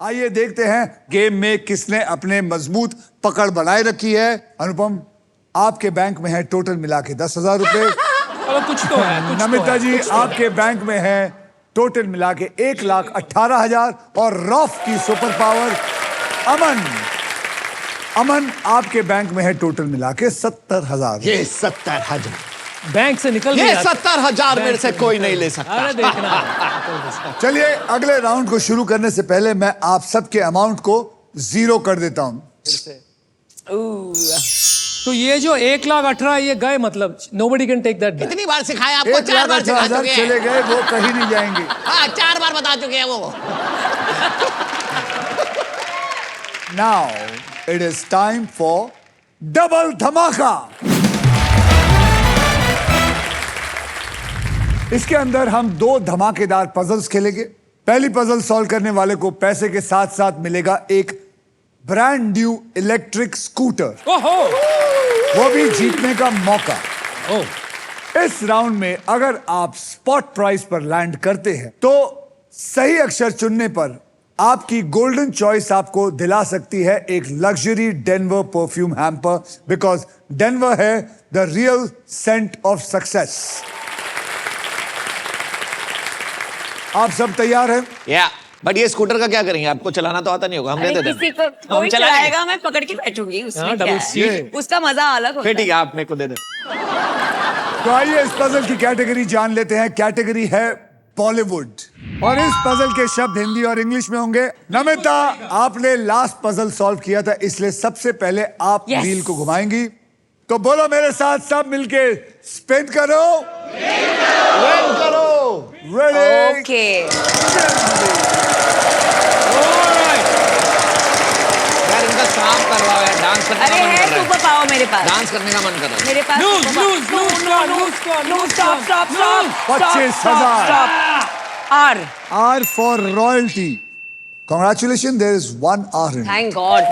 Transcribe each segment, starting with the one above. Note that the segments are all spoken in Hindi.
आइए देखते हैं गेम में किसने अपने मजबूत पकड़ बनाए रखी है। अनुपम, आपके बैंक में है टोटल मिला के 10,000 रुपए। कुछ तो है, नमिता जी, आपके बैंक में है टोटल मिला के 1,18,000। और रॉफ की सुपर पावर अमन, आपके बैंक में है टोटल मिला के 70,000। ये 70,000 बैंक से निकल ये 70,000 मेरे से कोई नहीं ले सकता। अरे देखना। चलिए अगले राउंड को शुरू करने से पहले मैं आप सबके अमाउंट को 0 कर देता हूं। तो ये जो 1,18,000 ये गए, मतलब nobody can take that back। कितनी बार सिखाया आपको? 4 बार सिखा 1,18,000 चुके चले हैं। गए, वो कहीं नहीं जाएंगे। हाँ, 4 बार बता चुके हैं वो। Now it is time for double धमाका। इसके अंदर हम 2 धमाकेदार पजल्स खेलेंगे। पहली पजल सॉल्व करने वाले को पैसे के साथ साथ मिलेगा एक ब्रांड न्यू इलेक्ट्रिक स्कूटर, ओहो, वो भी जीतने का मौका। ओह, इस राउंड में अगर आप स्पॉट प्राइस पर लैंड करते हैं तो सही अक्षर चुनने पर आपकी गोल्डन चॉइस आपको दिला सकती है एक luxury Denver perfume hamper, because Denver है the real scent of success. आप सब तैयार हैं? या बट ये स्कूटर का क्या करेंगे? आपको चलाना तो आता नहीं होगा, हम दे देते किसी हैं। को कोई चलाएगा, मैं पकड़ के बैठूंगी उसमें। हाँ, क्या डबल है? सीट। उसका मजा अलग होता फिर है। ठीक है, आप मेरे को दे दें। तो आइए इस पजल की कैटेगरी जान लेते हैं। कैटेगरी है बॉलीवुड और इस पजल के शब्द हिंदी और इंग्लिश में होंगे। नमिता, आपने लास्ट पजल सॉल्व किया था, इसलिए सबसे पहले आप Yes. व्हील को घुमाएंगी। तो बोलो मेरे साथ, सब मिलके स्पिन करो, रन करो। रेडी? ओके। यार इनका सांप करवाओ यार, डांस करने अरे का मन है कर रहा सुपर पावर मेरे है। पास। डांस करने का मन कर रहा है। मेरे पास Lose, super lose, power- lose, No, lose, no, lose, stop, stop, stop, stop, 25,000. stop. R. R for royalty. Congratulations, there is 1 R in it. Thank God.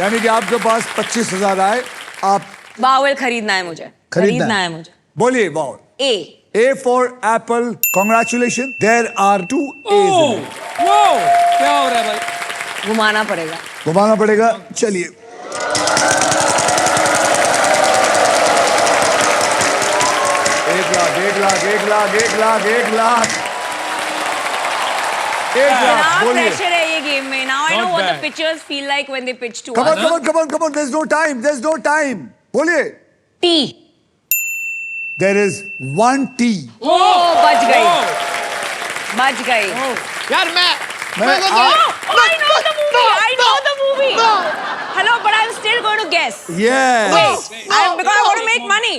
यानी कि आपके पास 25,000 आए। आप बावल खरीदना है मुझे। खरीदना है मुझे। बोलिए wow. A. A for apple. Congratulations, there are 2 A's in it. वो क्या हो रहा है भाई? घुमाना पड़ेगा। घुमाना पड़ेगा। चलिए, एक लाख, 1 लाख, 1 लाख, 1 लाख, 1 लाख, 1 लाख। इतना बोलिए। प्रेशर है ये गेम में। Now I know Not what the bad. pitchers feel like when they pitch to Come on, us. come on, come on, come on. There's no time. There's no time. बोलिए। T. There is 1 T. ओ बच गई, बच गई। यार मैं मैं Oh, I know the movie. I know the movie. Hello, but I'm still going to guess. Yes. Wait, because I want to make money.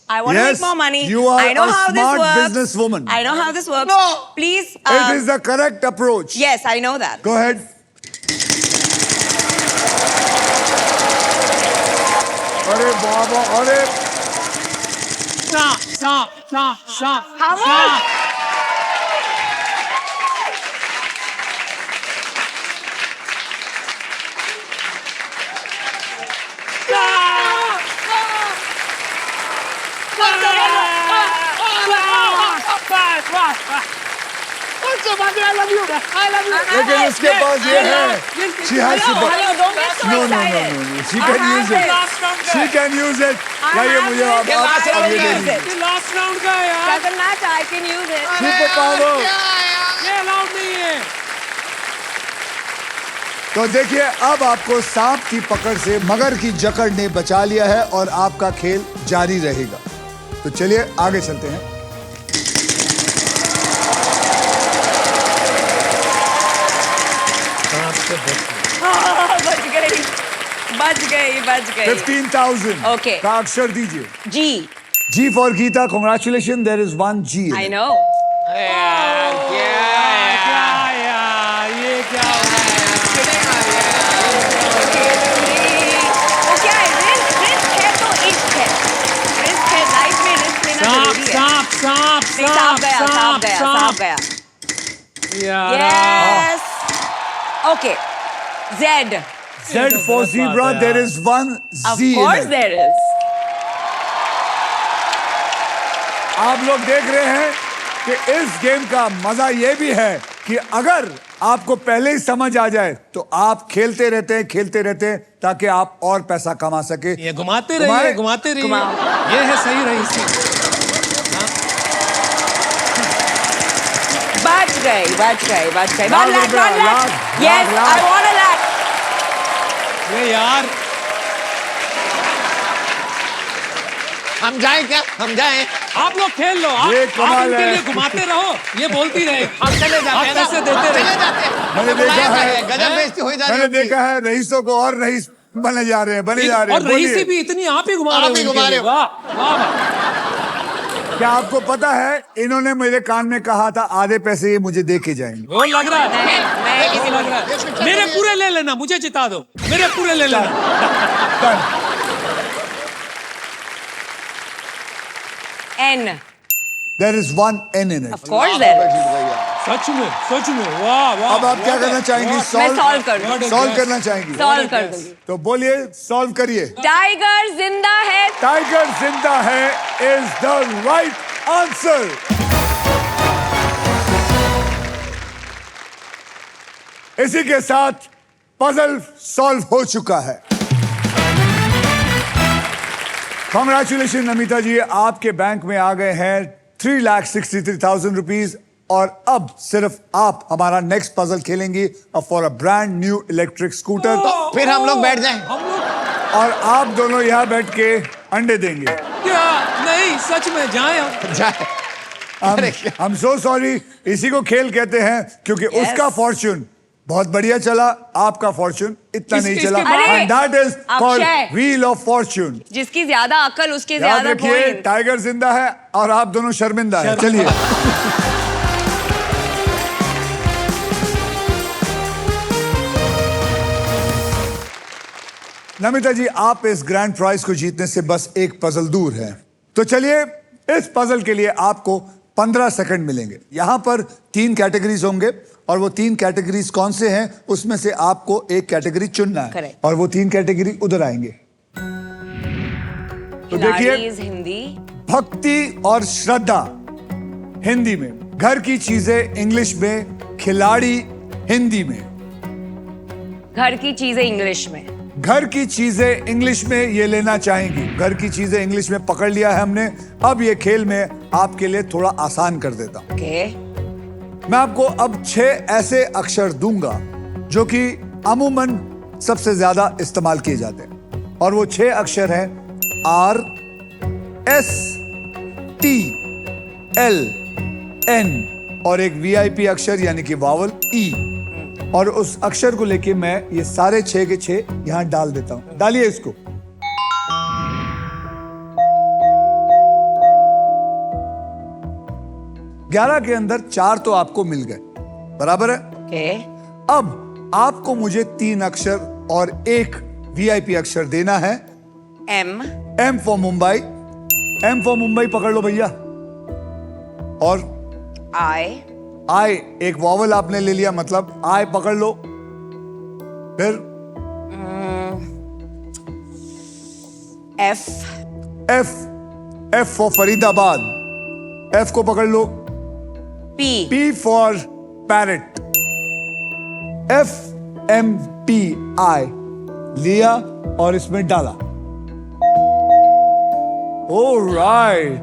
I want to Yes, make more money. you are I know a how smart this works. businesswoman. I know how this works. No. Please. It is the correct approach. Yes, I know that. Go ahead. अरे बाबा, अरे Stop. How much? लेकिन उसके पास ये है। She has to. Hello, don't get so No, no, no, excited. no, no. She I can have use it. it. She can use it. I लाइए have मुझे it. अब I अब ये can दे use दीजिए। it. लास्ट राउंड का है यार, Doesn't matter. I can use it. Super power. ये अलाउड नहीं है। तो देखिए, अब आपको सांप की पकड़ से मगर की जकड़ ने बचा लिया है और आपका खेल जारी रहेगा। तो चलिए आगे चलते हैं। बच गई, बच गई। 15,000 Okay. का अक्षर दीजिए। G. G for Gita, congratulations, there is 1 G in I it. know. यार क्या क्या यार, ये क्या हो रहा है? वो क्या है? रिस्क है तो इश्क है। रिस्क है, लाइफ में रिस्क लेना जरूरी है। सांप नहीं, सांप गया। यार, Yes. Okay. Z. Z for zebra, there is 1 Of Z in course it. there is. आप लोग देख रहे हैं कि इस गेम का मजा ये भी है कि अगर आपको पहले ही समझ आ जाए तो आप खेलते रहते हैं ताकि आप और पैसा कमा सके। ये घुमाते रहिए। ये है सही रही सी। बच गए। लाख रुपया, lakh, Yes, lakh. I want a lakh. ये यार हम जाएं क्या? हम जाएं? आप लोग खेल लो। आप ये कमाल इनके है। लिए घुमाते रहो, ये बोलती रहे। हम चले जाते आप हैं ना? पैसे देते हम रहे। चले जाते हैं। मैंने हमें देखा बुलाया है, गया, गजब बेइज्जती हो जा रही मैंने है। देखा है रईसों को और रईस बने जा रहे हैं और रईसी बोलिए। भी इतनी आप ही घुमा रहे हो। आप ही इनके घुमा रहे लिए। हो। वाह वाह। क्या आपको पता है इन्होंने मेरे कान में कहा था आधे पैसे ये मुझे दे के जाएंगे। वो लग रहा है। मैं वो किसी लग रहा है। मेरे पूरे ले लेना, मुझे जिता दो। मेरे पूरे ले लेना। N. There is one N in it. Of course there is. सच में वाह वाह। अब आप क्या करना चाहेंगी? मैं solve कर दूं। सॉल्व करना चाहेंगी? Solve कर दूंगी। तो बोलिए, सॉल्व करिए। टाइगर जिंदा है। टाइगर जिंदा है इज द राइट आंसर। इसी के साथ पजल सॉल्व हो चुका है। कॉन्ग्रेचुलेशन नमिता जी, आपके बैंक में आ गए हैं 3,63,000 रुपीज और अब सिर्फ आप हमारा नेक्स्ट पजल खेलेंगी for a brand new electric scooter फिर हम लोग बैठ जाएं। हम लोग और आप दोनों यहाँ बैठ के अंडे देंगे। क्या? नहीं, सच में जाएं हम। जाए। हम सो सॉरी, इसी को खेल कहते हैं क्योंकि Yes. उसका फॉर्च्यून बहुत बढ़िया चला, आपका फॉर्च्यून इतना नहीं इसके चला। बाद- and that is called Akshay. Wheel of Fortune. जिसकी ज्यादा अकल उसके याद ज्यादा रखिए, पॉइंट। टाइगर जिंदा है और आप दोनों शर्मिंदा है। चलिए नमिता जी, आप इस ग्रैंड प्राइज को जीतने से बस एक पजल दूर हैं। तो चलिए, इस पजल के लिए आपको 15 सेकंड मिलेंगे। यहां पर 3 कैटेगरीज होंगे और वो 3 कैटेगरीज कौन से हैं उसमें से आपको एक कैटेगरी चुनना है। Correct. और वो 3 कैटेगरी उधर आएंगे। तो देखिए, खिलाड़ीज हिंदी। भक्ति और श्रद्धा हिंदी में, घर की चीजें इंग्लिश में, खिलाड़ी हिंदी में। घर की चीजें इंग्लिश में। घर की चीजें इंग्लिश में ये लेना चाहेंगी। घर की चीजें इंग्लिश में पकड़ लिया है हमने। अब ये खेल में आपके लिए थोड़ा आसान कर देता हूं। ओके। मैं आपको अब 6 ऐसे अक्षर दूंगा जो कि अमूमन सबसे ज्यादा इस्तेमाल किए जाते हैं और वो 6 अक्षर हैं R, S, T, L, N और एक VIP अक्षर यानी कि वावल E। और उस अक्षर को लेके मैं ये सारे 6 के 6 यहां डाल देता हूं। डालिए इसको। ग्यारह के अंदर 4 तो आपको मिल गए, बराबर है। ओके। अब आपको मुझे 3 अक्षर और एक VIP अक्षर देना है। M. M for Mumbai. M for Mumbai पकड़ लो भैया। और I. I, एक वॉवल आपने ले लिया, मतलब I पकड़ लो। फिर F. F, F for Faridabad. F को पकड़ लो। P. P for parrot. F, M, P, I लिया और इसमें डाला। Alright,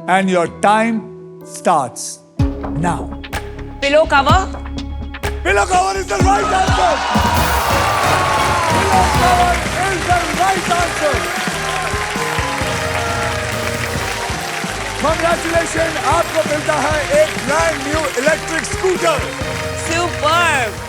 and your time starts now. Pillow cover. Pillow cover is the right answer. Pillow cover is the right answer. Congratulations, आपको मिलता है एक brand new electric scooter. Superb.